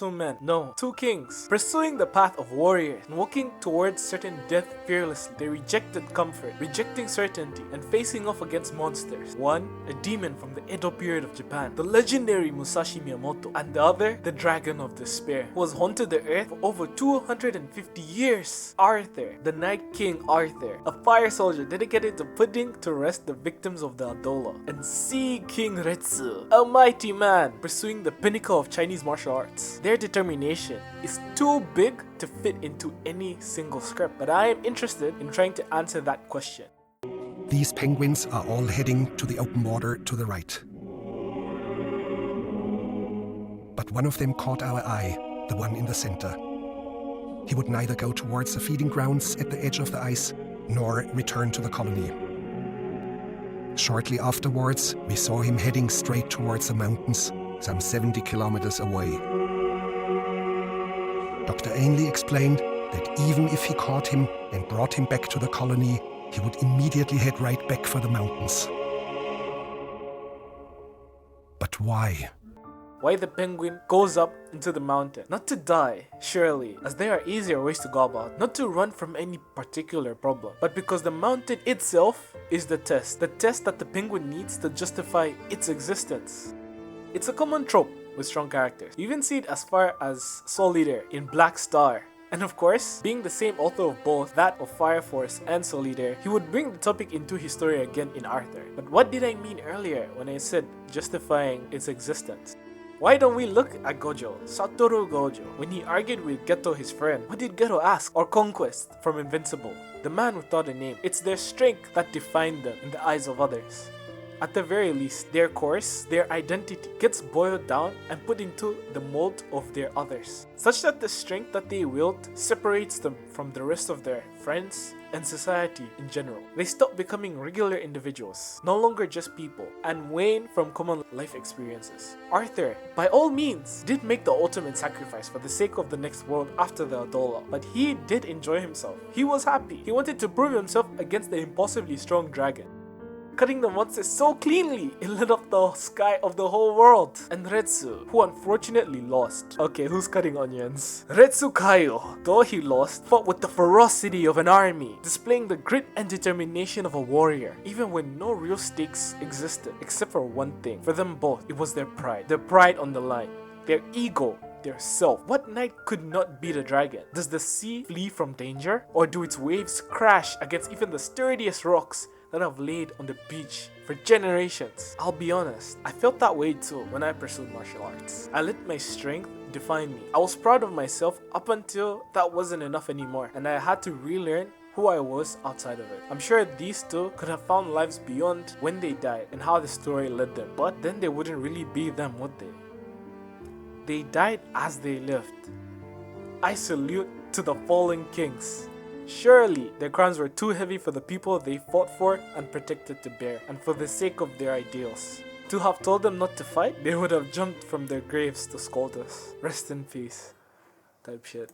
two men, no, two kings, pursuing the path of warriors and walking towards certain death fearlessly. They rejected comfort, rejecting certainty, and facing off against monsters. One, a demon from the Edo period of Japan, the legendary Musashi Miyamoto, and the other, the Dragon of Despair, who has haunted the earth for over 250 years. Arthur, the Night King Arthur, a fire soldier dedicated to putting to rest the victims of the Adola. And Sea King Retsu, a mighty man pursuing the pinnacle of Chinese martial arts. Their determination is too big to fit into any single script, but I am interested in trying to answer that question. These penguins are all heading to the open water to the right. But one of them caught our eye, the one in the center. He would neither go towards the feeding grounds at the edge of the ice, nor return to the colony. Shortly afterwards, we saw him heading straight towards the mountains, some 70 kilometers away. Dr. Ainley explained that even if he caught him and brought him back to the colony, he would immediately head right back for the mountains. But why? Why the penguin goes up into the mountain. Not to die, surely, as there are easier ways to go about. Not to run from any particular problem, but because the mountain itself is the test that the penguin needs to justify its existence. It's a common trope with strong characters. You even see it as far as Soul Eater in Black Star. And of course, being the same author of both, that of Fire Force and Soul Eater, he would bring the topic into his story again in Arthur. But what did I mean earlier when I said justifying its existence? Why don't we look at Gojo, Satoru Gojo, when he argued with Geto his friend? What did Geto ask? Or Conquest from Invincible? The man without a name. It's their strength that defined them in the eyes of others. At the very least, their course, their identity gets boiled down and put into the mold of their others, such that the strength that they wield separates them from the rest of their friends and society in general. They stop becoming regular individuals, no longer just people, and wane from common life experiences. Arthur, by all means, did make the ultimate sacrifice for the sake of the next world after the Adola, but he did enjoy himself. He was happy. He wanted to prove himself against the impossibly strong dragon. Cutting the monsters so cleanly, it lit up the sky of the whole world. And Retsu, who unfortunately lost. Okay, who's cutting onions? Retsu Kaiou, though he lost, fought with the ferocity of an army, displaying the grit and determination of a warrior, even when no real stakes existed, except for one thing. For them both, it was their pride on the line, their ego, their self. What knight could not beat a dragon? Does the sea flee from danger? Or do its waves crash against even the sturdiest rocks that have laid on the beach for generations? I'll be honest, I felt that way too when I pursued martial arts. I let my strength define me. I was proud of myself up until that wasn't enough anymore, and I had to relearn who I was outside of it. I'm sure these two could have found lives beyond when they died and how the story led them, but then they wouldn't really be them, would they? They died as they lived. I salute to the fallen kings. Surely, their crowns were too heavy for the people they fought for and protected to bear, and for the sake of their ideals. To have told them not to fight, they would have jumped from their graves to scold us. Rest in peace. Type shit.